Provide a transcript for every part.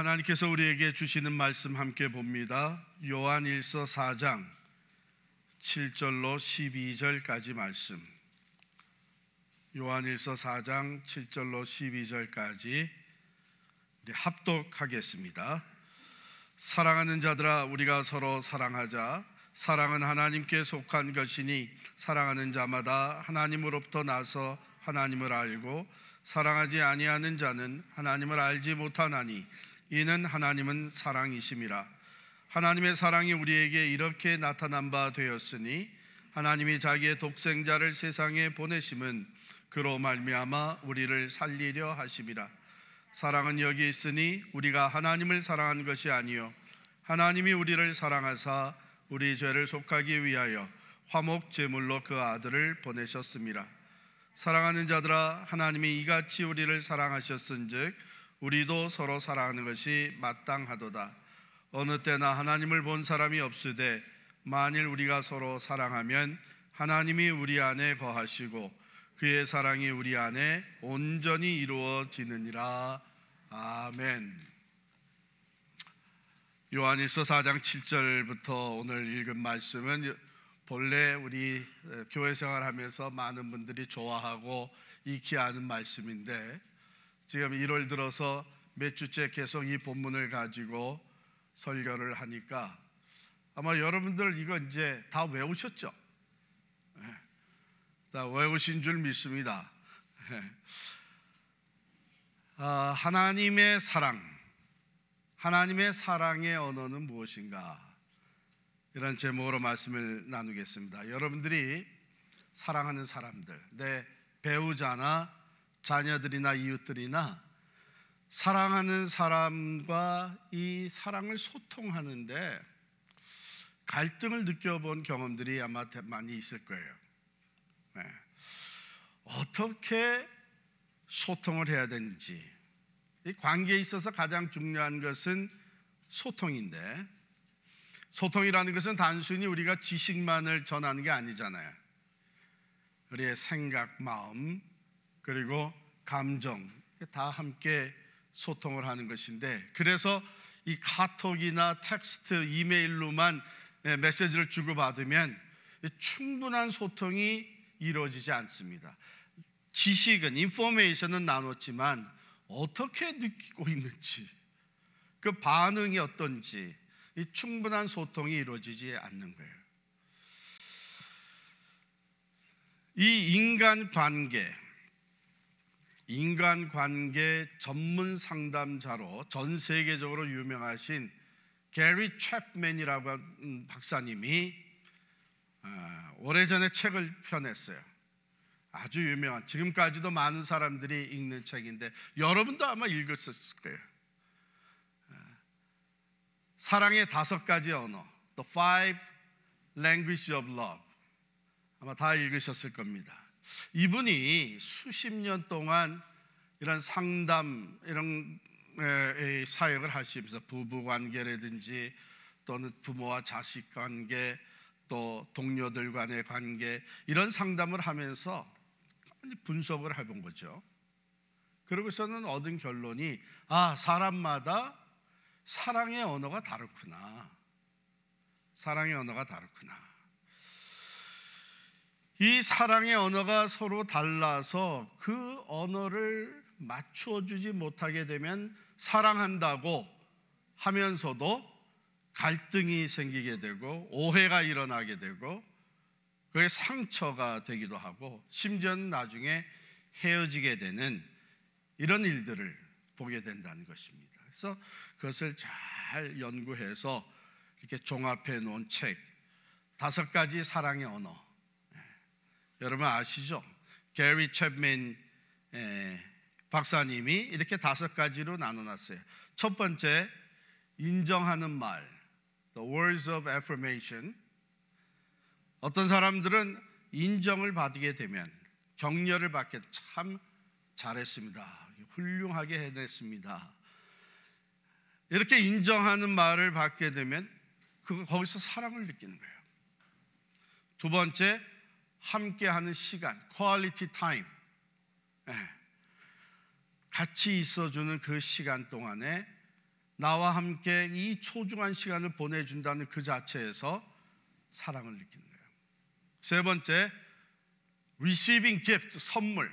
하나님께서 우리에게 주시는 말씀 함께 봅니다. 요한일서 4장 7절로 12절까지 말씀. 요한일서 4장 7절로 12절까지 합독하겠습니다. 사랑하는 자들아, 우리가 서로 사랑하자. 사랑은 하나님께 속한 것이니 사랑하는 자마다 하나님으로부터 나서 하나님을 알고 사랑하지 아니하는 자는 하나님을 알지 못하나니 이는 하나님은 사랑이심이라. 하나님의 사랑이 우리에게 이렇게 나타난 바 되었으니 하나님이 자기의 독생자를 세상에 보내심은 그로 말미암아 우리를 살리려 하심이라. 사랑은 여기 있으니 우리가 하나님을 사랑한 것이 아니요 하나님이 우리를 사랑하사 우리 죄를 속하기 위하여 화목 제물로 그 아들을 보내셨음이라. 사랑하는 자들아, 하나님이 이같이 우리를 사랑하셨은즉 우리도 서로 사랑하는 것이 마땅하도다. 어느 때나 하나님을 본 사람이 없으되 만일 우리가 서로 사랑하면 하나님이 우리 안에 거하시고 그의 사랑이 우리 안에 온전히 이루어지느니라. 아멘. 요한일서 4장 7절부터 오늘 읽은 말씀은 본래 우리 교회 생활하면서 많은 분들이 좋아하고 익히 아는 말씀인데 지금 1월 들어서 몇 주째 계속 이 본문을 가지고 설교를 하니까 아마 여러분들 이거 이제 다 외우셨죠? 다 외우신 줄 믿습니다. 하나님의 사랑, 하나님의 사랑의 언어는 무엇인가? 이런 제목으로 말씀을 나누겠습니다. 여러분들이 사랑하는 사람들, 내 배우자나 자녀들이나 이웃들이나 사랑하는 사람과 이 사랑을 소통하는데 갈등을 느껴본 경험들이 아마 많이 있을 거예요. 어떻게 소통을 해야 되는지, 이 관계에 있어서 가장 중요한 것은 소통인데, 소통이라는 것은 단순히 우리가 지식만을 전하는 게 아니잖아요. 우리의 생각, 마음, 그리고 감정 다 함께 소통을 하는 것인데, 그래서 이 카톡이나 텍스트, 이메일로만 메시지를 주고받으면 충분한 소통이 이루어지지 않습니다. 지식은, 인포메이션은 나눴지만 어떻게 느끼고 있는지, 그 반응이 어떤지 이 충분한 소통이 이루어지지 않는 거예요. 이 인간관계 전문 상담자로 전 세계적으로 유명하신 게리 챕맨이라고 하는 박사님이 오래전에 책을 펴냈어요. 아주 유명한, 지금까지도 많은 사람들이 읽는 책인데 여러분도 아마 읽었을 거예요. 사랑의 5가지 언어, The 5 Languages of Love. 아마 다 읽으셨을 겁니다. 이분이 수십 년 동안 이런 상담, 이런 사역을 하시면서 부부관계라든지 또는 부모와 자식 관계, 또 동료들 간의 관계, 이런 상담을 하면서 분석을 해본 거죠. 그러고서는 얻은 결론이, 사람마다 사랑의 언어가 다르구나. 사랑의 언어가 다르구나. 이 사랑의 언어가 서로 달라서 그 언어를 맞추어 주지 못하게 되면 사랑한다고 하면서도 갈등이 생기게 되고 오해가 일어나게 되고 그게 상처가 되기도 하고 심지어는 나중에 헤어지게 되는 이런 일들을 보게 된다는 것입니다. 그래서 그것을 잘 연구해서 이렇게 종합해 놓은 책 5가지 사랑의 언어. 여러분 아시죠? 게리 챕맨 박사님이 이렇게 5가지로 나눠놨어요. 첫 번째, 인정하는 말, The words of affirmation. 어떤 사람들은 인정을 받게 되면, 격려를 받게, 참 잘했습니다, 훌륭하게 해냈습니다, 이렇게 인정하는 말을 받게 되면 거기서 사랑을 느끼는 거예요. 두 번째, 함께하는 시간, quality time. 같이 있어주는 그 시간 동안에 나와 함께 이 소중한 시간을 보내준다는 그 자체에서 사랑을 느끼는 거예요. 세 번째, receiving gift, 선물.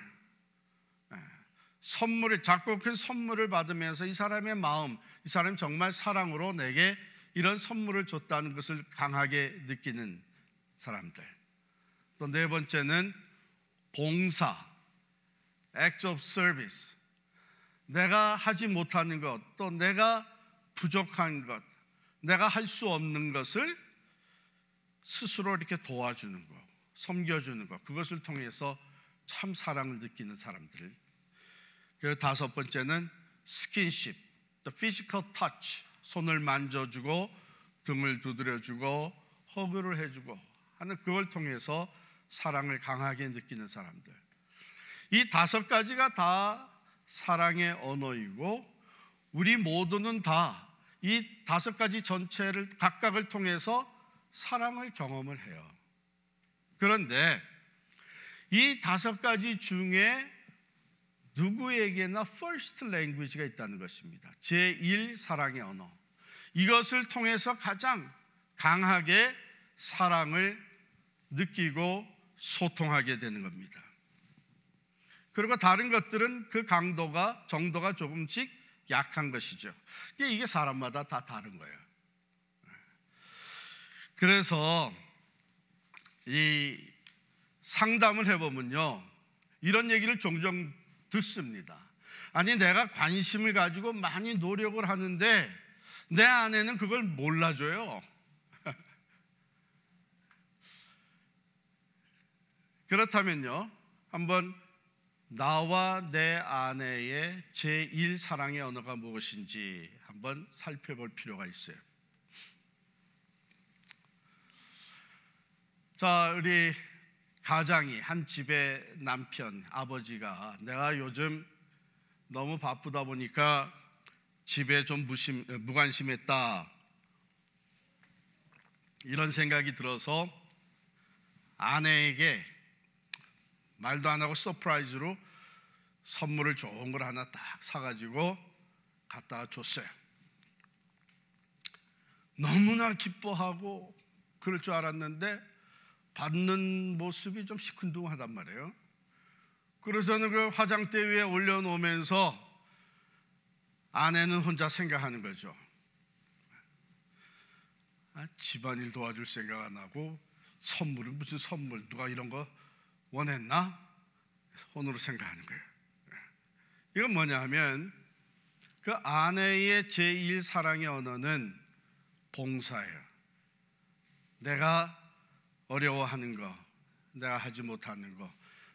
선물을, 작고 큰 선물을 받으면서 이 사람의 마음, 이 사람이 정말 사랑으로 내게 이런 선물을 줬다는 것을 강하게 느끼는 사람들. 또 네 번째는 봉사, act of service. 내가 하지 못하는 것, 또 내가 부족한 것, 내가 할 수 없는 것을 스스로 이렇게 도와주는 것, 섬겨주는 것, 그것을 통해서 참 사랑을 느끼는 사람들. 그리고 다섯 번째는 스킨십, the physical touch. 손을 만져주고 등을 두드려주고 허그를 해주고 하는, 그걸 통해서 사랑을 강하게 느끼는 사람들. 이 다섯 가지가 다 사랑의 언어이고, 우리 모두는 다 이 다섯 가지 전체를 각각을 통해서 사랑을 경험을 해요. 그런데 이 다섯 가지 중에 누구에게나 first language가 있다는 것입니다. 제1 사랑의 언어. 이것을 통해서 가장 강하게 사랑을 느끼고 소통하게 되는 겁니다. 그리고 다른 것들은 그 강도가, 정도가 조금씩 약한 것이죠. 이게 사람마다 다 다른 거예요. 그래서 이 상담을 해보면요, 이런 얘기를 종종 듣습니다. 아니, 내가 관심을 가지고 많이 노력을 하는데 내 아내는 그걸 몰라줘요. 그렇다면요, 한번 나와 내 아내의 제1 사랑의 언어가 무엇인지 한번 살펴볼 필요가 있어요. 자, 우리 가장이, 한 집의 남편, 아버지가 내가 요즘 너무 바쁘다 보니까 집에 좀 무관심했다, 이런 생각이 들어서 아내에게 말도 안 하고 서프라이즈로 선물을 좋은 걸 하나 딱 사가지고 갖다가 줬어요. 너무나 기뻐하고 그럴 줄 알았는데 받는 모습이 좀 시큰둥하단 말이에요. 그래서는 그 화장대 위에 올려놓으면서 아내는 혼자 생각하는 거죠. 집안일 도와줄 생각 안 하고 선물은 무슨 선물, 누가 이런 거 원했나? 손으로 생각하는 거예요. 이건 뭐냐 하면 그 아내의 제1 사랑의 언어는 봉사예요. 내가 어려워하는 거, 내가 하지 못하는 거,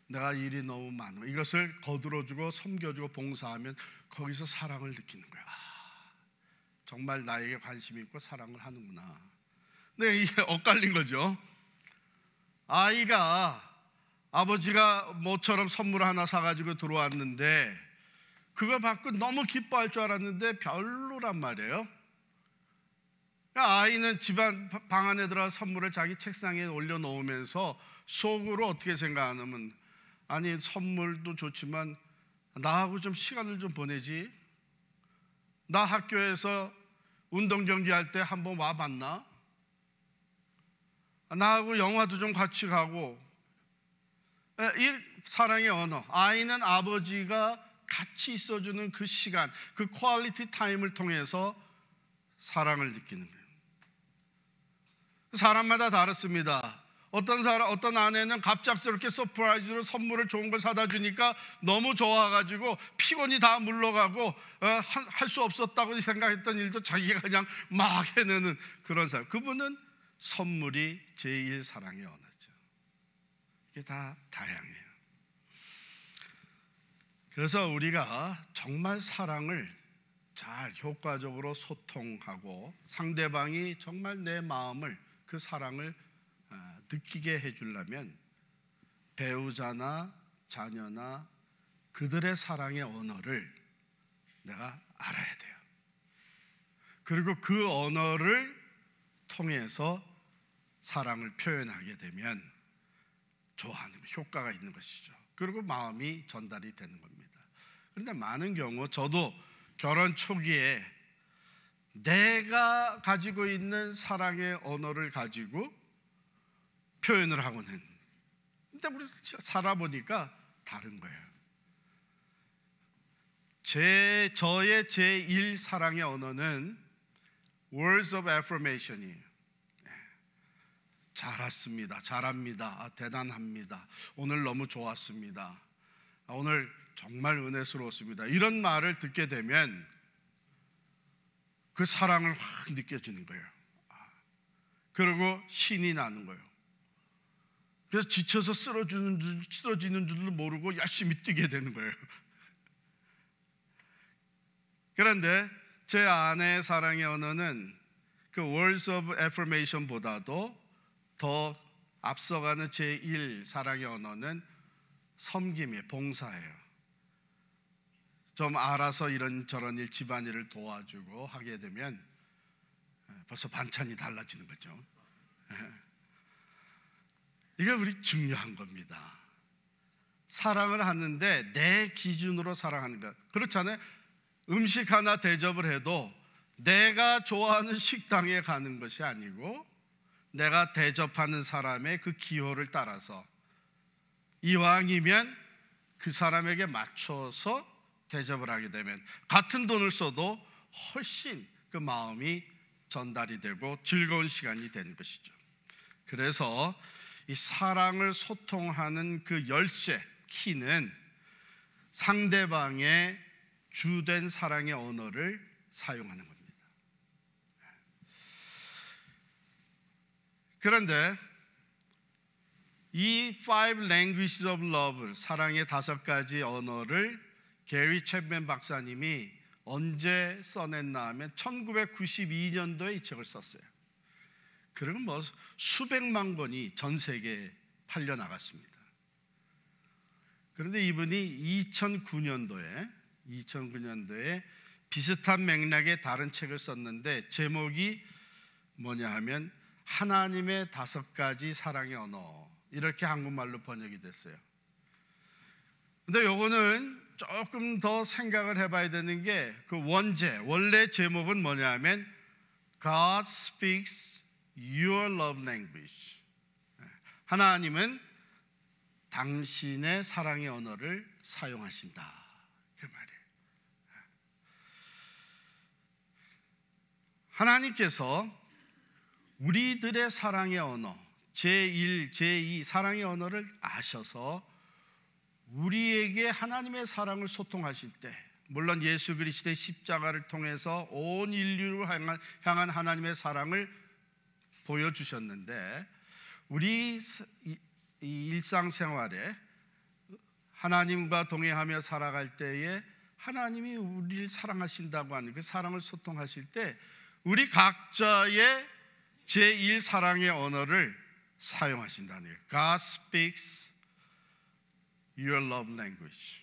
내가 일이 너무 많은 거, 이것을 거들어주고 섬겨주고 봉사하면 거기서 사랑을 느끼는 거야. 정말 나에게 관심이 있고 사랑을 하는구나. 근데 이게 엇갈린 거죠. 아이가 아버지가 모처럼 선물 하나 사가지고 들어왔는데 그거 받고 너무 기뻐할 줄 알았는데 별로란 말이에요. 아이는 집안 방 안에 들어가 선물을 자기 책상에 올려놓으면서 속으로 어떻게 생각하냐면, 아니 선물도 좋지만 나하고 좀 시간을 좀 보내지. 나 학교에서 운동 경기할 때 한번 와봤나? 나하고 영화도 좀 같이 가고. 이 사랑의 언어, 아이는 아버지가 같이 있어주는 그 시간, 그 퀄리티 타임을 통해서 사랑을 느끼는 거예요. 사람마다 다릅니다. 어떤 아내는 갑작스럽게 서프라이즈로 선물을 좋은 걸 사다 주니까 너무 좋아가지고 피곤이 다 물러가고 할 수 없었다고 생각했던 일도 자기가 그냥 막 해내는 그런 사람. 그분은 선물이 제1 사랑의 언어죠. 이게 다 다양해요. 그래서 우리가 정말 사랑을 잘 효과적으로 소통하고 상대방이 정말 내 마음을, 그 사랑을 느끼게 해주려면 배우자나 자녀나 그들의 사랑의 언어를 내가 알아야 돼요. 그리고 그 언어를 통해서 사랑을 표현하게 되면 좋아하는, 효과가 있는 것이죠. 그리고 마음이 전달이 되는 겁니다. 그런데 많은 경우, 저도 결혼 초기에 내가 가지고 있는 사랑의 언어를 가지고 표현을 하고는, 근데 우리 살아보니까 다른 거예요. 저의 제1 사랑의 언어는 words of affirmation이에요. 잘 왔습니다. 잘합니다. 대단합니다. 오늘 너무 좋았습니다. 오늘 정말 은혜스러웠습니다. 이런 말을 듣게 되면 그 사랑을 확 느껴지는 거예요. 그리고 신이 나는 거예요. 그래서 지쳐서 쓰러지는 줄도 모르고 열심히 뛰게 되는 거예요. 그런데 제 아내의 사랑의 언어는 그 words of affirmation보다도 더 앞서가는 제1 사랑의 언어는 섬김이에요. 봉사예요. 좀 알아서 이런저런 일, 집안일을 도와주고 하게 되면 벌써 반찬이 달라지는 거죠. 이게 우리 중요한 겁니다. 사랑을 하는데 내 기준으로 사랑하는 것. 그렇잖아요. 음식 하나 대접을 해도 내가 좋아하는 식당에 가는 것이 아니고 내가 대접하는 사람의 그 기호를 따라서 이왕이면 그 사람에게 맞춰서 대접을 하게 되면 같은 돈을 써도 훨씬 그 마음이 전달이 되고 즐거운 시간이 되는 것이죠. 그래서 이 사랑을 소통하는 그 열쇠, 키는 상대방의 주된 사랑의 언어를 사용하는 겁니다. 그런데 이 Five Languages of Love, 사랑의 5가지 언어를 게리 챕맨 박사님이 언제 써냈나 하면 1992년도에 이 책을 썼어요. 그러면 뭐 수백만 권이 전 세계에 팔려 나갔습니다. 그런데 이분이 2009년도에 비슷한 맥락의 다른 책을 썼는데 제목이 뭐냐 하면 하나님의 5가지 사랑의 언어, 이렇게 한국말로 번역이 됐어요. 근데 요거는 조금 더 생각을 해봐야 되는 게 그 원래 제목은 뭐냐 하면 God speaks your love language. 하나님은 당신의 사랑의 언어를 사용하신다, 그 말이에요. 하나님께서 우리들의 사랑의 언어, 제1, 제2 사랑의 언어를 아셔서 우리에게 하나님의 사랑을 소통하실 때, 물론 예수 그리스도의 십자가를 통해서 온 인류를 향한 하나님의 사랑을 보여주셨는데, 우리 일상생활에 하나님과 동행하며 살아갈 때에 하나님이 우리를 사랑하신다고 하는 그 사랑을 소통하실 때 우리 각자의 제1 사랑의 언어를 사용하신다는 거예요. God speaks your love language.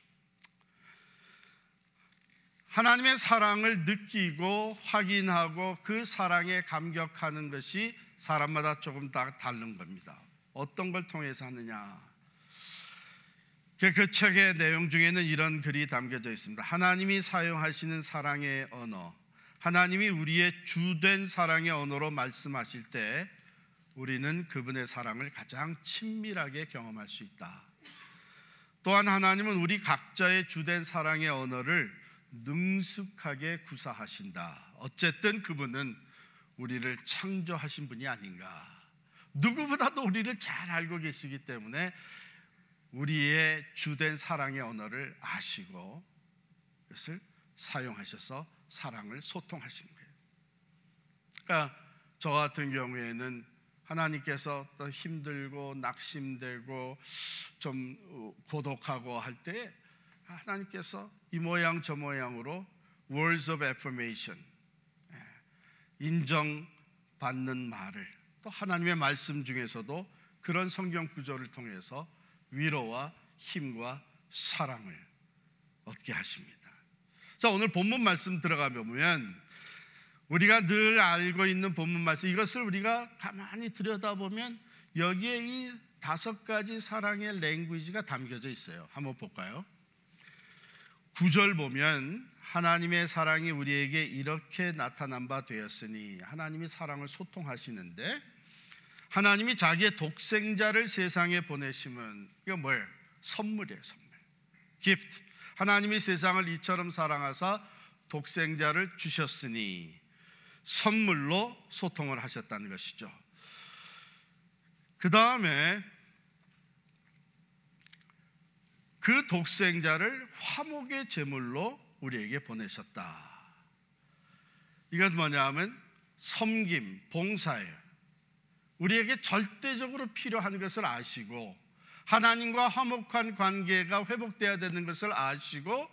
하나님의 사랑을 느끼고 확인하고 그 사랑에 감격하는 것이 사람마다 조금 다 다른 겁니다. 어떤 걸 통해서 하느냐. 그 책의 내용 중에는 이런 글이 담겨져 있습니다. 하나님이 사용하시는 사랑의 언어, 하나님이 우리의 주된 사랑의 언어로 말씀하실 때 우리는 그분의 사랑을 가장 친밀하게 경험할 수 있다. 또한 하나님은 우리 각자의 주된 사랑의 언어를 능숙하게 구사하신다. 어쨌든 그분은 우리를 창조하신 분이 아닌가. 누구보다도 우리를 잘 알고 계시기 때문에 우리의 주된 사랑의 언어를 아시고 그것을 사용하셔서 사랑을 소통하시는 거예요. 그러니까 저 같은 경우에는 하나님께서 또 힘들고 낙심되고 좀 고독하고 할 때 하나님께서 이 모양 저 모양으로 words of affirmation, 인정받는 말을, 또 하나님의 말씀 중에서도 그런 성경 구절을 통해서 위로와 힘과 사랑을 얻게 하십니다. 자, 오늘 본문 말씀 들어가 보면 우리가 늘 알고 있는 본문 말씀, 이것을 우리가 가만히 들여다보면 여기에 이 5가지 사랑의 랭귀지가 담겨져 있어요. 한번 볼까요? 9절 보면 하나님의 사랑이 우리에게 이렇게 나타난 바 되었으니, 하나님이 사랑을 소통하시는데 하나님이 자기의 독생자를 세상에 보내심은, 이거 뭐예요? 선물이에요. 선물, gift. 하나님이 세상을 이처럼 사랑하사 독생자를 주셨으니 선물로 소통을 하셨다는 것이죠. 그 다음에 그 독생자를 화목의 제물로 우리에게 보내셨다. 이건 뭐냐 하면 섬김, 봉사예요. 우리에게 절대적으로 필요한 것을 아시고 하나님과 화목한 관계가 회복되어야 되는 것을 아시고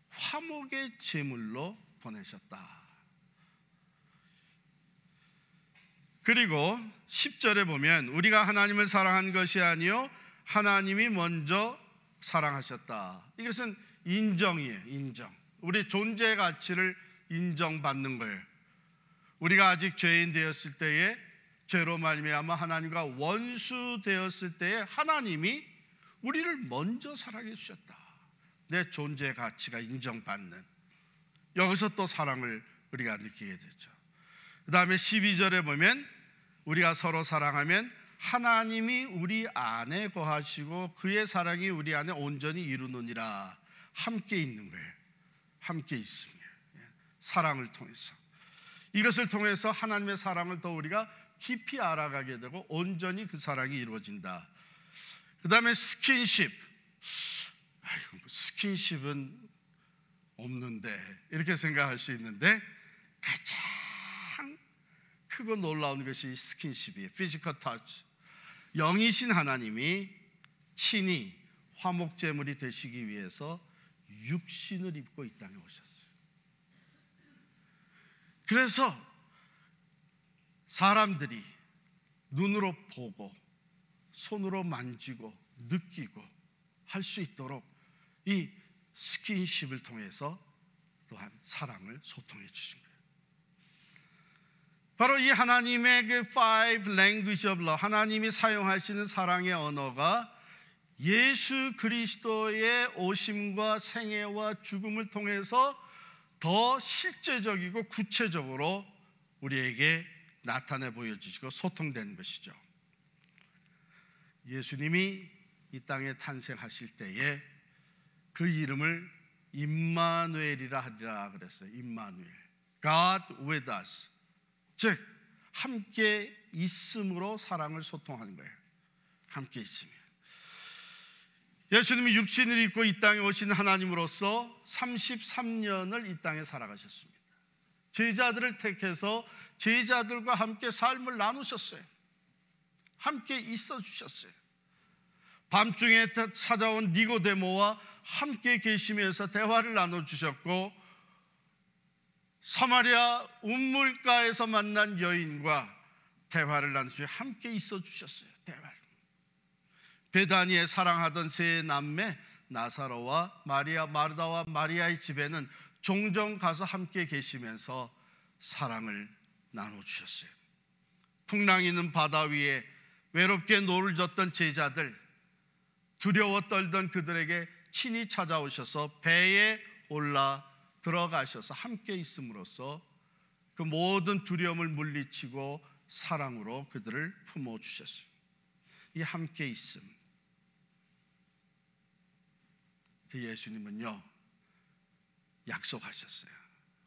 화목의 제물로 보내셨다. 그리고 10절에 보면 우리가 하나님을 사랑한 것이 아니요 하나님이 먼저 사랑하셨다. 이것은 인정이에요. 인정. 우리 존재 가치를 인정받는 거예요. 우리가 아직 죄인 되었을 때에, 죄로 말미암아 하나님과 원수 되었을 때에 하나님이 우리를 먼저 사랑해 주셨다. 내 존재 가치가 인정받는, 여기서 또 사랑을 우리가 느끼게 되죠. 그 다음에 12절에 보면 우리가 서로 사랑하면 하나님이 우리 안에 거하시고 그의 사랑이 우리 안에 온전히 이루느니라. 함께 있는 거예요. 함께 있으며 사랑을 통해서, 이것을 통해서 하나님의 사랑을 더 우리가 깊이 알아가게 되고 온전히 그 사랑이 이루어진다. 그 다음에 스킨십. 스킨십은 없는데 이렇게 생각할 수 있는데 가장 크고 놀라운 것이 스킨십이에요. 피지컬 터치. 영이신 하나님이 친히 화목제물이 되시기 위해서 육신을 입고 이 땅에 오셨어요. 그래서 사람들이 눈으로 보고 손으로 만지고 느끼고 할 수 있도록 이 스킨십을 통해서 또한 사랑을 소통해 주신 거예요. 바로 이 하나님의 그 five language of love, 하나님이 사용하시는 사랑의 언어가 예수 그리스도의 오심과 생애와 죽음을 통해서 더 실제적이고 구체적으로 우리에게 나타내 보여주시고 소통되는 것이죠. 예수님이 이 땅에 탄생하실 때에 그 이름을 임마누엘이라 하리라 그랬어요. 임마누엘, God with us. 즉 함께 있음으로 사랑을 소통하는 거예요. 함께 있으면. 예수님이 육신을 입고 이 땅에 오신 하나님으로서 33년을 이 땅에 살아가셨습니다. 제자들을 택해서 제자들과 함께 삶을 나누셨어요. 함께 있어 주셨어요. 밤중에 찾아온 니고데모와 함께 계시면서 대화를 나눠주셨고, 사마리아 우물가에서 만난 여인과 대화를 나누시며 함께 있어 주셨어요. 대화를. 베다니에 사랑하던 세 남매 나사로와 마르다와 마리아의 집에는 종종 가서 함께 계시면서 사랑을 나눠주셨어요. 풍랑 있는 바다 위에 외롭게 노를 젓던 제자들, 두려워 떨던 그들에게 친히 찾아오셔서 배에 올라 들어가셔서 함께 있음으로써 그 모든 두려움을 물리치고 사랑으로 그들을 품어주셨어요. 이 함께 있음. 그 예수님은요 약속하셨어요.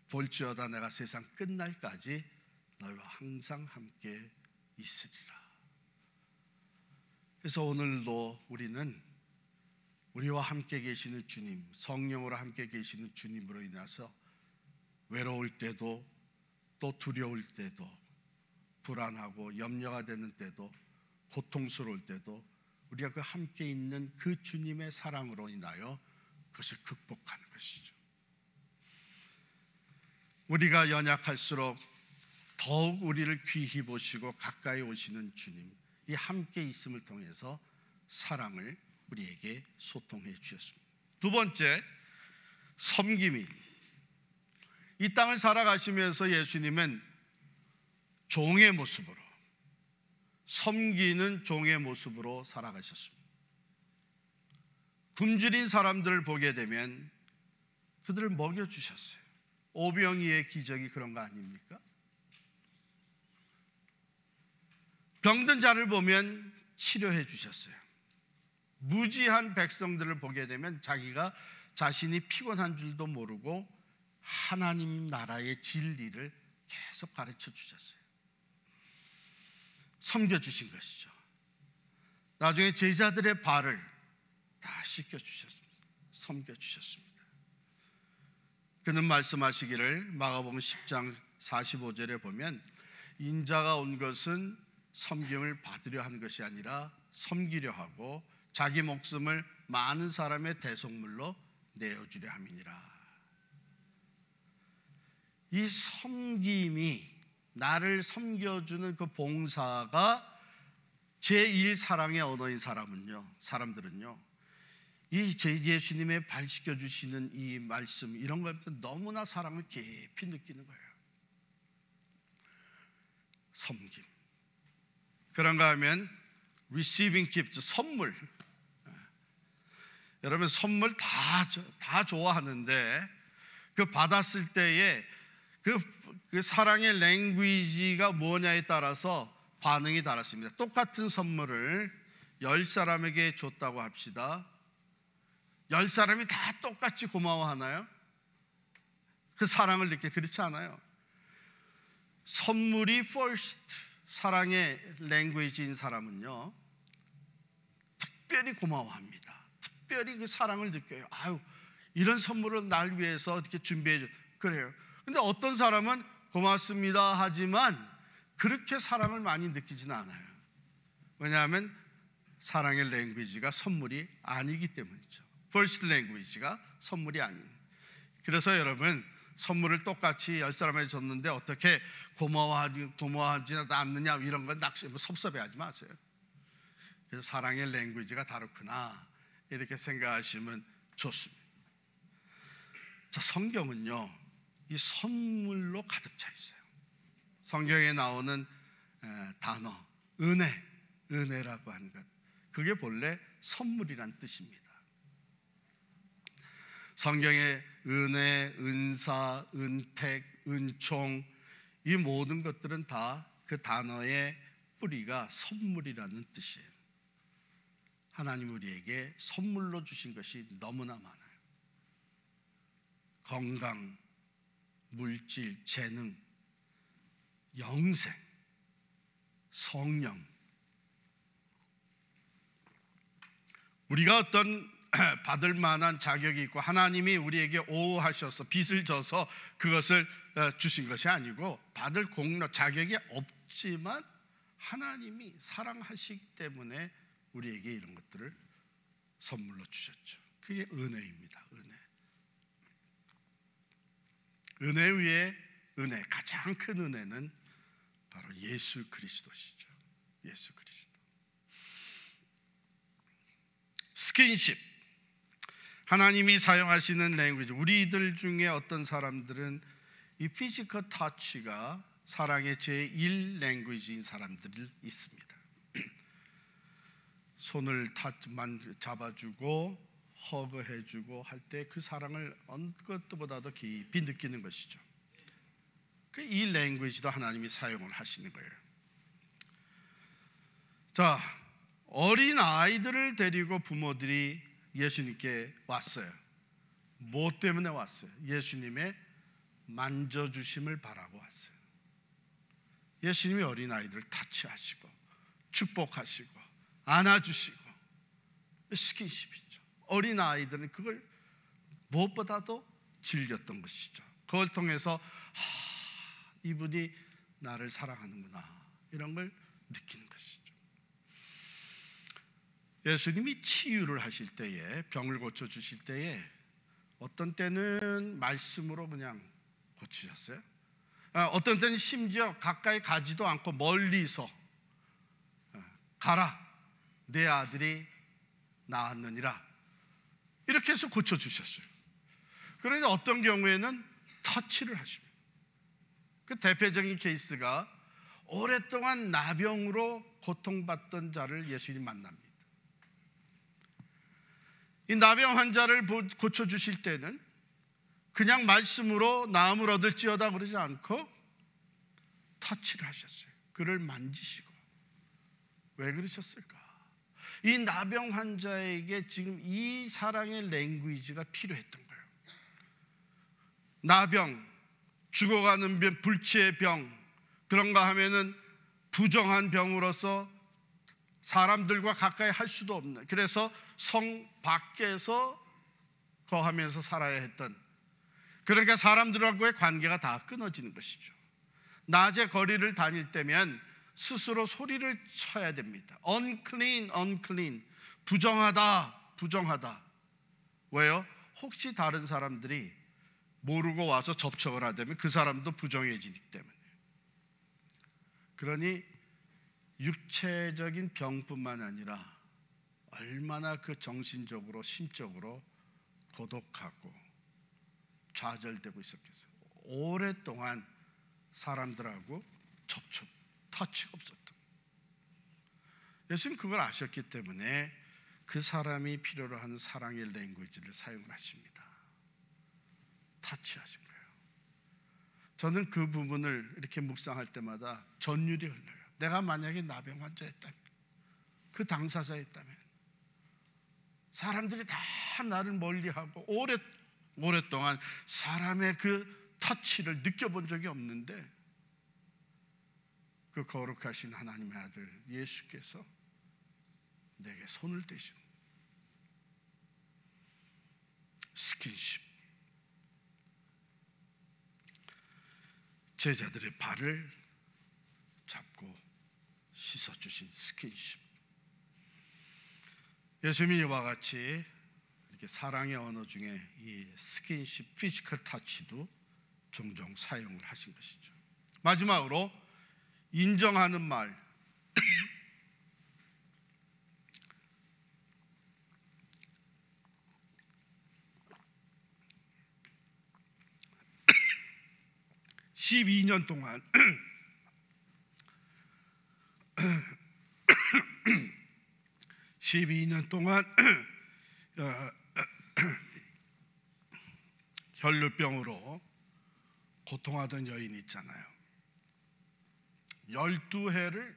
볼지어다 내가 세상 끝날까지 너희와 항상 함께 있으리라. 그래서 오늘도 우리는 우리와 함께 계시는 주님, 성령으로 함께 계시는 주님으로 인해서 외로울 때도 또 두려울 때도 불안하고 염려가 되는 때도 고통스러울 때도 우리가 그 함께 있는 그 주님의 사랑으로 인하여 그것을 극복하는 것이죠. 우리가 연약할수록 더욱 우리를 귀히 보시고 가까이 오시는 주님, 이 함께 있음을 통해서 사랑을 우리에게 소통해 주셨습니다. 두 번째, 섬김이. 이 땅을 살아가시면서 예수님은 종의 모습으로, 섬기는 종의 모습으로 살아가셨습니다. 굶주린 사람들을 보게 되면 그들을 먹여주셨어요. 오병이의 기적이 그런 거 아닙니까? 병든 자를 보면 치료해 주셨어요. 무지한 백성들을 보게 되면 자신이 피곤한 줄도 모르고 하나님 나라의 진리를 계속 가르쳐 주셨어요. 섬겨주신 것이죠. 나중에 제자들의 발을 다 씻겨주셨습니다. 섬겨주셨습니다. 그는 말씀하시기를 마가복음 10장 45절에 보면 인자가 온 것은 섬김을 받으려 한 것이 아니라 섬기려 하고 자기 목숨을 많은 사람의 대속물로 내어주려 함이니라. 이 섬김이, 나를 섬겨주는 그 봉사가 제1사랑의 언어인 사람들은요, 이 예수님의 발 씻겨주시는 이 말씀, 이런 거에 너무나 사랑을 깊이 느끼는 거예요. 섬김. 그런가 하면 receiving gift, 선물. 여러분, 선물 다 좋아하는데 그 받았을 때에 그 사랑의 랭귀지가 뭐냐에 따라서 반응이 다릅니다. 똑같은 선물을 10사람에게 줬다고 합시다. 10사람이 다 똑같이 고마워하나요? 그 사랑을 그렇지 않아요. 선물이 first, 사랑의 랭귀지인 사람은요, 특별히 고마워합니다. 특별히 그 사랑을 느껴요. 아유, 이런 선물을 날 위해서 이렇게 준비해 줘. 그래요. 근데 어떤 사람은 고맙습니다 하지만 그렇게 사랑을 많이 느끼지는 않아요. 왜냐하면 사랑의 랭귀지가 선물이 아니기 때문이죠. first 랭귀지가 선물이 아니에요. 그래서 여러분, 선물을 똑같이 10사람에게 줬는데 어떻게 고마워하지 않느냐, 이런 건 섭섭해하지 마세요. 그래서 사랑의 랭귀지가 다르구나, 이렇게 생각하시면 좋습니다. 자, 성경은요, 이 선물로 가득 차 있어요. 성경에 나오는 단어, 은혜라고 하는 것, 그게 본래 선물이란 뜻입니다. 성경의 은혜, 은사, 은택, 은총, 이 모든 것들은 다 그 단어의 뿌리가 선물이라는 뜻이에요. 하나님 우리에게 선물로 주신 것이 너무나 많아요. 건강, 물질, 재능, 영생, 성령. 우리가 어떤 받을 만한 자격이 있고 하나님이 우리에게 오하셔서 빚을 져서 그것을 주신 것이 아니고, 받을 공로, 자격이 없지만 하나님이 사랑하시기 때문에 우리에게 이런 것들을 선물로 주셨죠. 그게 은혜입니다. 은혜 위에 은혜, 가장 큰 은혜는 바로 예수 그리스도시죠. 예수 그리스도. 스킨십, 하나님이 사용하시는 랭귀지. 우리들 중에 어떤 사람들은 이 피지컬 터치가 사랑의 제1 랭귀지인 사람들이 있습니다. 손을 잡아주고 허그해주고 할 때 그 사랑을 어느 것보다도 깊이 느끼는 것이죠. 이 랭귀지도 하나님이 사용을 하시는 거예요. 자, 어린 아이들을 데리고 부모들이 예수님께 왔어요. 뭐 때문에 왔어요? 예수님의 만져주심을 바라고 왔어요. 예수님이 어린 아이들을 터치하시고 축복하시고 안아주시고 스킨십이죠. 어린 아이들은 그걸 무엇보다도 즐겼던 것이죠. 그걸 통해서 이분이 나를 사랑하는구나, 이런 걸 느끼는 것이죠. 예수님이 치유를 하실 때에, 병을 고쳐주실 때에 어떤 때는 말씀으로 그냥 고치셨어요. 어떤 때는 심지어 가까이 가지도 않고 멀리서 가라, 내 아들이 나았느니라, 이렇게 해서 고쳐주셨어요. 그런데 어떤 경우에는 터치를 하십니다. 그 대표적인 케이스가 오랫동안 나병으로 고통받던 자를 예수님 만납니다. 이 나병 환자를 고쳐주실 때는 그냥 말씀으로 나음을 얻을지어다 그러지 않고 터치를 하셨어요. 그를 만지시고. 왜 그러셨을까? 이 나병 환자에게 지금 이 사랑의 랭귀지가 필요했던 거예요. 나병, 죽어가는 병, 불치의 병, 그런가 하면은 부정한 병으로서 사람들과 가까이 할 수도 없는, 그래서 성 밖에서 거하면서 살아야 했던, 그러니까 사람들하고의 관계가 다 끊어지는 것이죠. 낮에 거리를 다닐 때면 스스로 소리를 쳐야 됩니다. unclean, unclean, 부정하다, 부정하다. 왜요? 혹시 다른 사람들이 모르고 와서 접촉을 하다면 그 사람도 부정해지기 때문에. 그러니 육체적인 병뿐만 아니라 얼마나 그 정신적으로 심적으로 고독하고 좌절되고 있었겠어요. 오랫동안 사람들하고 접촉, 터치가 없었던. 예수님 그걸 아셨기 때문에 그 사람이 필요로 하는 사랑의 랭귀지를 사용을 하십니다. 터치하신 거예요. 저는 그 부분을 이렇게 묵상할 때마다 전율이 흘러요. 내가 만약에 나병 환자였다면, 그 당사자였다면, 사람들이 다 나를 멀리하고 오랫동안 사람의 그 터치를 느껴본 적이 없는데, 그 거룩하신 하나님의 아들 예수께서 내게 손을 대신 스킨십, 제자들의 발을 잡고 씻어주신 스킨십. 예수님이 이와 같이 이렇게 사랑의 언어 중에 이 스킨십, 피지컬 터치도 종종 사용을 하신 것이죠. 마지막으로 인정하는 말. 12년 동안 12년 동안 혈루병으로 고통하던 여인이 있잖아요. 12해를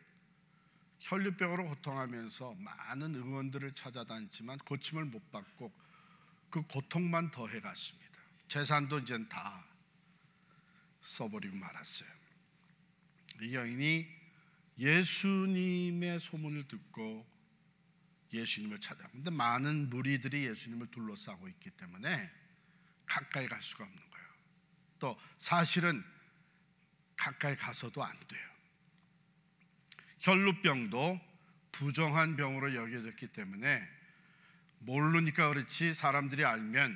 혈루병으로 고통하면서 많은 의원들을 찾아다녔지만 고침을 못 받고 그 고통만 더해갔습니다. 재산도 이제 다 써버리고 말았어요. 이 여인이 예수님의 소문을 듣고 예수님을 찾아갔는데 많은 무리들이 예수님을 둘러싸고 있기 때문에 가까이 갈 수가 없는 거예요. 또 사실은 가까이 가서도 안 돼요. 혈루병도 부정한 병으로 여겨졌기 때문에 모르니까 그렇지 사람들이 알면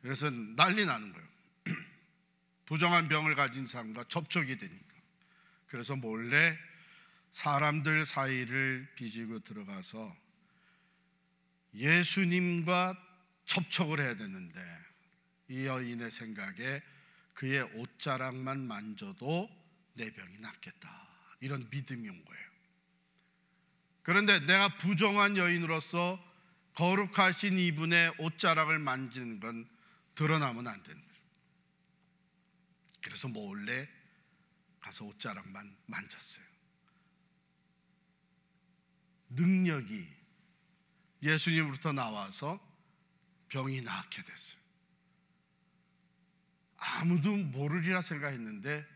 그래서 난리 나는 거예요. 부정한 병을 가진 사람과 접촉이 되니까. 그래서 몰래 사람들 사이를 비지고 들어가서 예수님과 접촉을 해야 되는데 이 여인의 생각에 그의 옷자락만 만져도 내 병이 낫겠다, 이런 믿음이 온 거예요. 그런데 내가 부정한 여인으로서 거룩하신 이분의 옷자락을 만지는 건 드러나면 안 되는 거예요. 그래서 몰래 가서 옷자락만 만졌어요. 능력이 예수님으로부터 나와서 병이 낫게 됐어요. 아무도 모르리라 생각했는데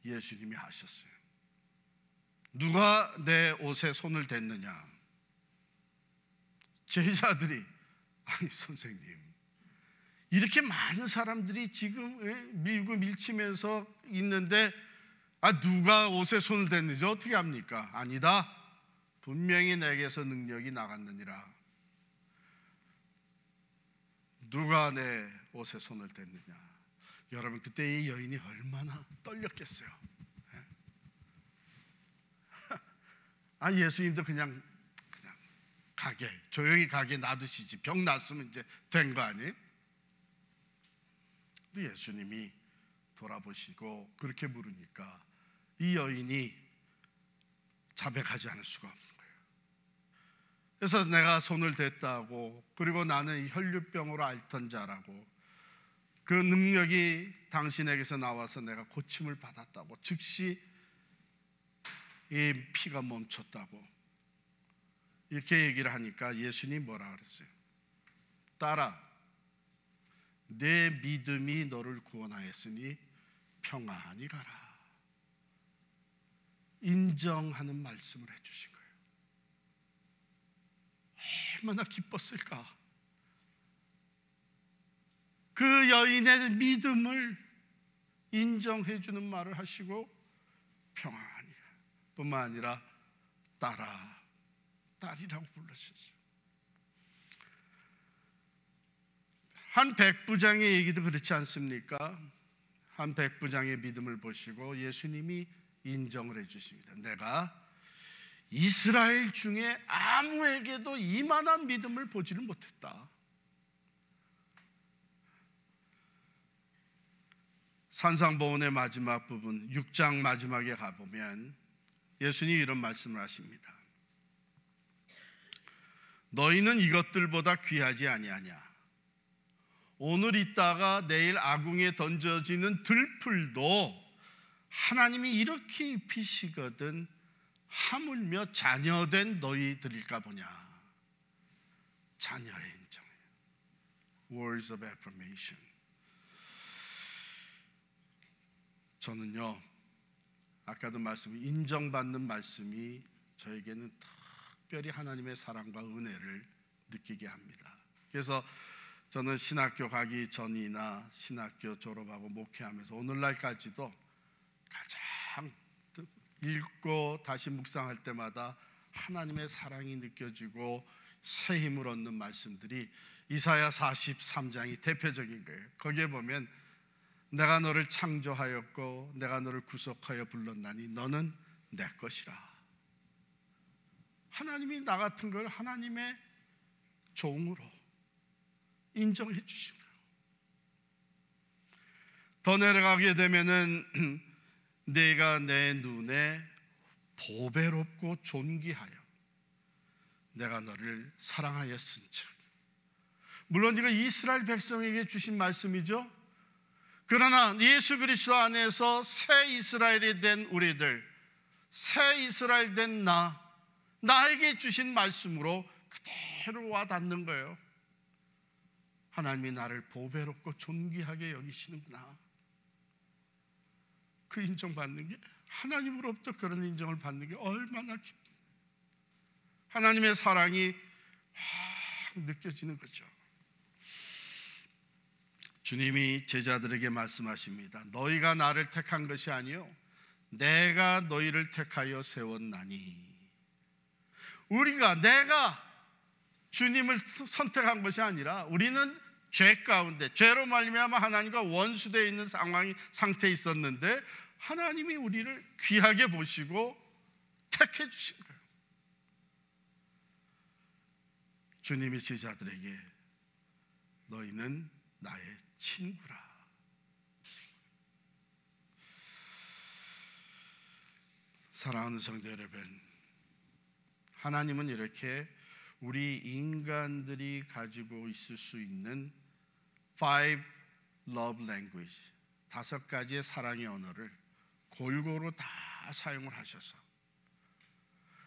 예수님이 하셨어요. 누가 내 옷에 손을 댔느냐? 제자들이, 아니 선생님, 이렇게 많은 사람들이 지금 밀고 밀치면서 있는데 누가 옷에 손을 댔는지 어떻게 합니까? 아니다, 분명히 내게서 능력이 나갔느니라. 누가 내 옷에 손을 댔느냐? 여러분, 그때 이 여인이 얼마나 떨렸겠어요. 예수님도 그냥 가게, 조용히 가게 놔두시지, 병 났으면 이제 된 거 아니에요? 근데 예수님이 돌아보시고 그렇게 물으니까 이 여인이 자백하지 않을 수가 없는 거예요. 그래서 내가 손을 댔다고, 그리고 나는 혈류병으로 앓던 자라고 그 능력이 당신에게서 나와서 내가 고침을 받았다고, 즉시 이 피가 멈췄다고 이렇게 얘기를 하니까 예수님이 뭐라 그랬어요? 딸아, 내 믿음이 너를 구원하였으니 평안히 가라. 인정하는 말씀을 해주신 거예요. 얼마나 기뻤을까? 그 여인의 믿음을 인정해주는 말을 하시고 평안히 가 뿐만 아니라 딸아, 딸이라고 불러주셨어요. 한 백부장의 얘기도 그렇지 않습니까? 한 백부장의 믿음을 보시고 예수님이 인정을 해주십니다. 내가 이스라엘 중에 아무에게도 이만한 믿음을 보지를 못했다. 산상보훈의 마지막 부분 6장 마지막에 가보면 예수님이 이런 말씀을 하십니다. 너희는 이것들보다 귀하지 아니하냐? 오늘 있다가 내일 아궁이에 던져지는 들풀도 하나님이 이렇게 입히시거든 하물며 자녀된 너희들일까 보냐. 자녀의 인정, Words of affirmation. 저는요, 아까도 인정받는 말씀이 저에게는 특별히 하나님의 사랑과 은혜를 느끼게 합니다. 그래서 저는 신학교 가기 전이나 신학교 졸업하고 목회하면서 오늘날까지도 가장 읽고 다시 묵상할 때마다 하나님의 사랑이 느껴지고 새 힘을 얻는 말씀들이 이사야 43장이 대표적인 거예요. 거기에 보면 내가 너를 창조하였고 내가 너를 구속하여 불렀나니 너는 내 것이라. 하나님이 나 같은 걸 하나님의 종으로 인정해 주신 거예요. 더 내려가게 되면은 내가 내 눈에 보배롭고 존귀하여 내가 너를 사랑하였은즉. 물론 이거 이스라엘 백성에게 주신 말씀이죠. 그러나 예수 그리스도 안에서 새 이스라엘이 된 우리들, 새 이스라엘 된 나에게 주신 말씀으로 그대로 와닿는 거예요. 하나님이 나를 보배롭고 존귀하게 여기시는구나. 그 인정받는 게, 하나님으로부터 그런 인정을 받는 게 얼마나 기뻐요. 하나님의 사랑이 확 느껴지는 거죠. 주님이 제자들에게 말씀하십니다. 너희가 나를 택한 것이 아니요 내가 너희를 택하여 세웠나니. 내가 주님을 선택한 것이 아니라 우리는 죄 가운데, 죄로 말미암아 하나님과 원수되어 있는 상태에 있었는데 하나님이 우리를 귀하게 보시고 택해 주신 거예요. 주님이 제자들에게 너희는 나의 친구라. 사랑하는 성도 여러분, 하나님은 이렇게 우리 인간들이 가지고 있을 수 있는 5 love language, 5가지의 사랑의 언어를 골고루 다 사용을 하셔서,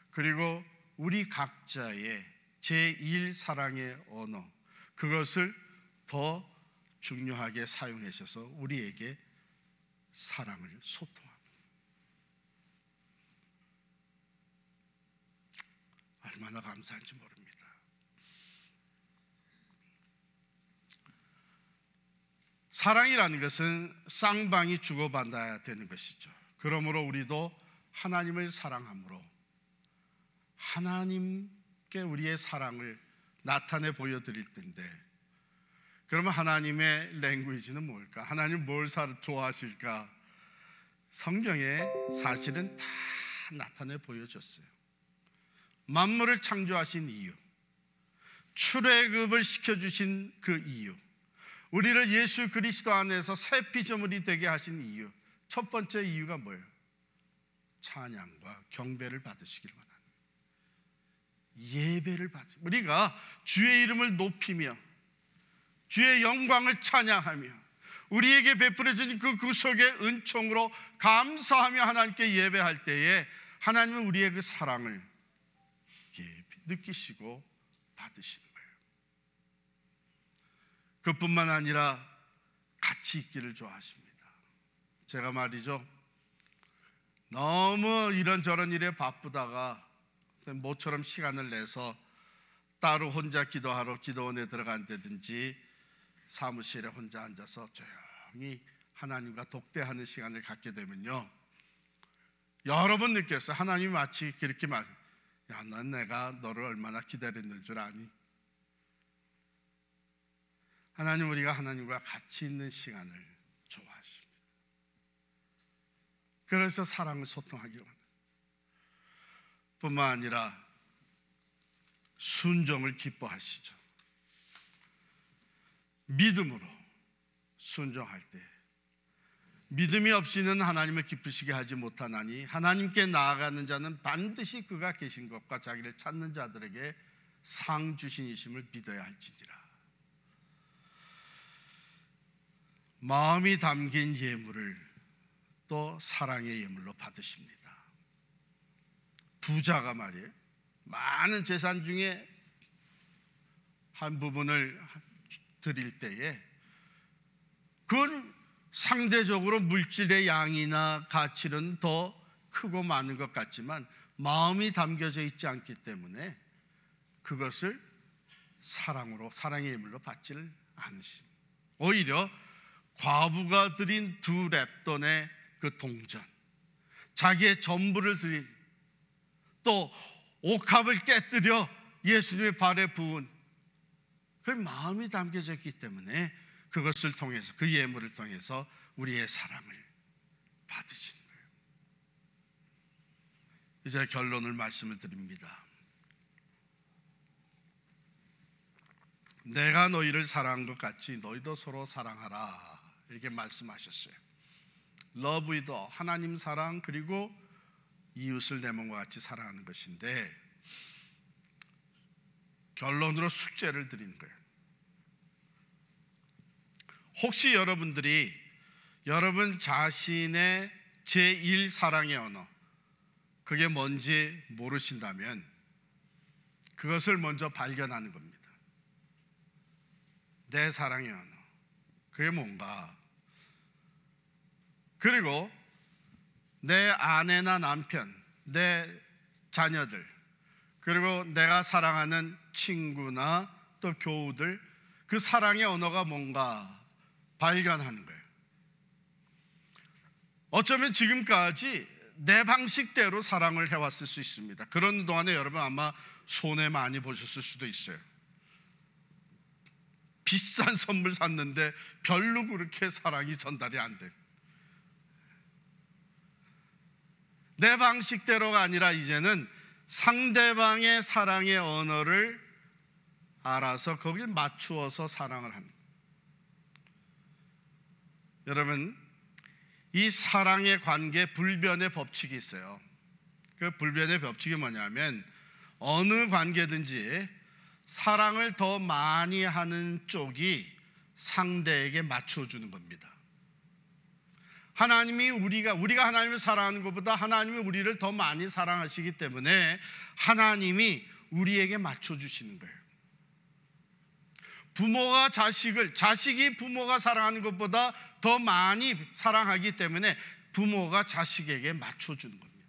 그리고 우리 각자의 제1 사랑의 언어, 그것을 더 중요하게 사용하셔서 우리에게 사랑을 소통합니다. 얼마나 감사한지 모릅니다. 사랑이라는 것은 쌍방이 주고받아야 되는 것이죠. 그러므로 우리도 하나님을 사랑함으로 하나님께 우리의 사랑을 나타내 보여드릴 텐데, 그러면 하나님의 랭귀지는 뭘까? 하나님 뭘 좋아하실까? 성경에 사실은 다 나타내 보여줬어요. 만물을 창조하신 이유, 출애굽을 시켜주신 그 이유, 우리를 예수 그리스도 안에서 새 피조물이 되게 하신 이유, 첫 번째 이유가 뭐예요? 찬양과 경배를 받으시길 바랍니다. 예배를 우리가 주의 이름을 높이며 주의 영광을 찬양하며 우리에게 베풀어진 그 구속의 은총으로 감사하며 하나님께 예배할 때에 하나님은 우리의 그 사랑을 느끼시고 받으시는 거예요. 그뿐만 아니라 같이 있기를 좋아하십니다. 제가 말이죠, 너무 이런저런 일에 바쁘다가 모처럼 시간을 내서 따로 혼자 기도하러 기도원에 들어간다든지 사무실에 혼자 앉아서 조용히 하나님과 독대하는 시간을 갖게 되면요, 여러 번 느꼈어요. 하나님이 마치 그렇게 말, 야, 넌 내가 너를 얼마나 기다렸는 줄 아니? 하나님, 우리가 하나님과 같이 있는 시간을 좋아하십니다. 그래서 사랑을 소통하기로 합니다. 뿐만 아니라 순종을 기뻐하시죠. 믿음으로 순종할 때 믿음이 없이는 하나님을 기쁘시게 하지 못하나니 하나님께 나아가는 자는 반드시 그가 계신 것과 자기를 찾는 자들에게 상 주신이심을 믿어야 할지니라. 마음이 담긴 예물을 또 사랑의 예물로 받으십니다. 부자가 말이에요, 많은 재산 중에 한 부분을 드릴 때에 그건 상대적으로 물질의 양이나 가치는 더 크고 많은 것 같지만 마음이 담겨져 있지 않기 때문에 그것을 사랑으로, 사랑의 예물로 받지를 않으십니다. 오히려 과부가 드린 2렙돈의 그 동전, 자기의 전부를 드린, 또 옥합을 깨뜨려 예수님의 발에 부은 그 마음이 담겨져 있기 때문에 그것을 통해서, 그 예물을 통해서 우리의 사랑을 받으시는 거예요. 이제 결론을 말씀을 드립니다. 내가 너희를 사랑한 것 같이 너희도 서로 사랑하라, 이렇게 말씀하셨어요. 러브 위도 하나님 사랑, 그리고 이웃을 내 몸과 같이 사랑하는 것인데, 결론으로 숙제를 드리는 거예요. 혹시 여러분들이 여러분 자신의 제1 사랑의 언어, 그게 뭔지 모르신다면 그것을 먼저 발견하는 겁니다. 내 사랑의 언어, 그게 뭔가? 그리고 내 아내나 남편, 내 자녀들, 그리고 내가 사랑하는 친구나 또 교우들, 그 사랑의 언어가 뭔가 발견하는 거예요. 어쩌면 지금까지 내 방식대로 사랑을 해왔을 수 있습니다. 그런 동안에 여러분 아마 손해 많이 보셨을 수도 있어요. 비싼 선물 샀는데 별로 그렇게 사랑이 전달이 안 돼. 내 방식대로가 아니라 이제는 상대방의 사랑의 언어를 알아서 거기에 맞추어서 사랑을 합니다. 여러분, 이 사랑의 관계 불변의 법칙이 있어요. 그 불변의 법칙이 뭐냐면, 어느 관계든지 사랑을 더 많이 하는 쪽이 상대에게 맞춰주는 겁니다. 하나님이 우리가 하나님을 사랑하는 것보다 하나님이 우리를 더 많이 사랑하시기 때문에 하나님이 우리에게 맞춰주시는 거예요. 부모가 자식을, 자식이 부모가 사랑하는 것보다 더 많이 사랑하기 때문에 부모가 자식에게 맞춰주는 겁니다.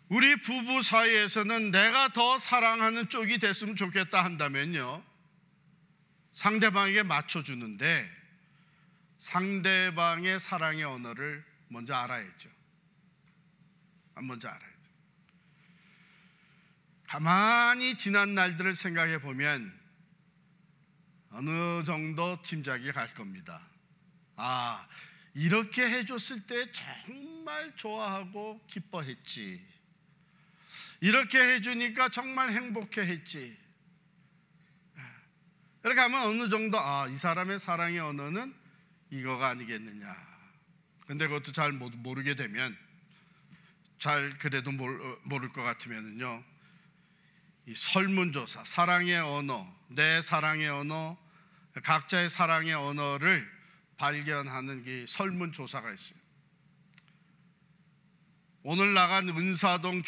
우리 부부 사이에서는 내가 더 사랑하는 쪽이 됐으면 좋겠다 한다면요, 상대방에게 맞춰주는데 상대방의 사랑의 언어를 먼저 알아야죠. 먼저 알아야 돼요. 가만히 지난 날들을 생각해 보면 어느 정도 짐작이 갈 겁니다. 아, 이렇게 해줬을 때 정말 좋아하고 기뻐했지. 이렇게 해주니까 정말 행복해했지. 이렇게 하면 어느 정도, 아, 이 사람의 사랑의 언어는 이거가 아니겠느냐. 근데 그것도 잘 모르게 되면, 잘 그래도 모를 것 같으면은요, 이 설문조사, 사랑의 언어, 내 사랑의 언어, 각자의 사랑의 언어를 발견하는 게 설문조사가 있어요. 오늘 나간 은사동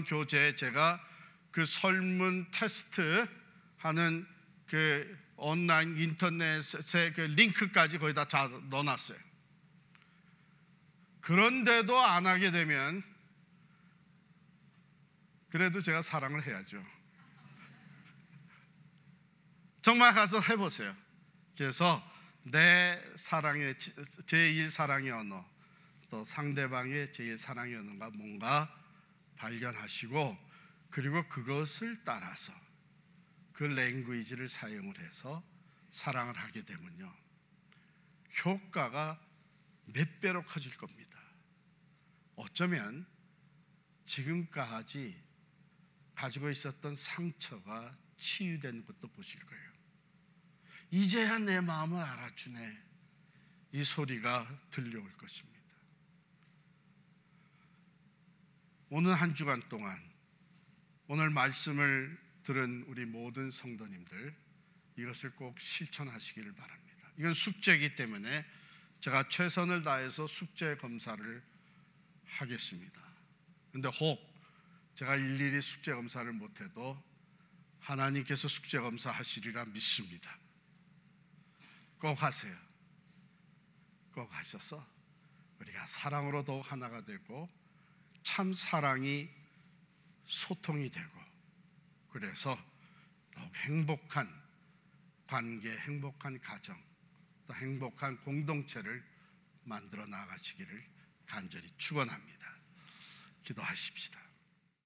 교재에 제가 그 설문 테스트 하는 그 온라인 인터넷의 그 링크까지 거의 다 넣어놨어요. 그런데도 안 하게 되면 그래도 제가 사랑을 해야죠. 정말 가서 해보세요. 그래서 내 사랑의 제1 사랑의 언어, 또 상대방의 제1 사랑의 언어가 뭔가 발견하시고, 그리고 그것을 따라서 그 랭귀지를 사용을 해서 사랑을 하게 되면요, 효과가 몇 배로 커질 겁니다. 어쩌면 지금까지 가지고 있었던 상처가 치유된 것도 보실 거예요. 이제야 내 마음을 알아주네, 이 소리가 들려올 것입니다. 오늘 한 주간 동안 오늘 말씀을 들은 우리 모든 성도님들, 이것을 꼭 실천하시기를 바랍니다. 이건 숙제이기 때문에 제가 최선을 다해서 숙제 검사를 하겠습니다. 그런데 혹 제가 일일이 숙제 검사를 못해도 하나님께서 숙제 검사하시리라 믿습니다. 꼭 하세요. 꼭 하셔서 우리가 사랑으로 더욱 하나가 되고, 참 사랑이 소통이 되고, 그래서 더욱 행복한 관계, 행복한 가정, 또 행복한 공동체를 만들어 나가시기를 간절히 축원합니다. 기도하십시다.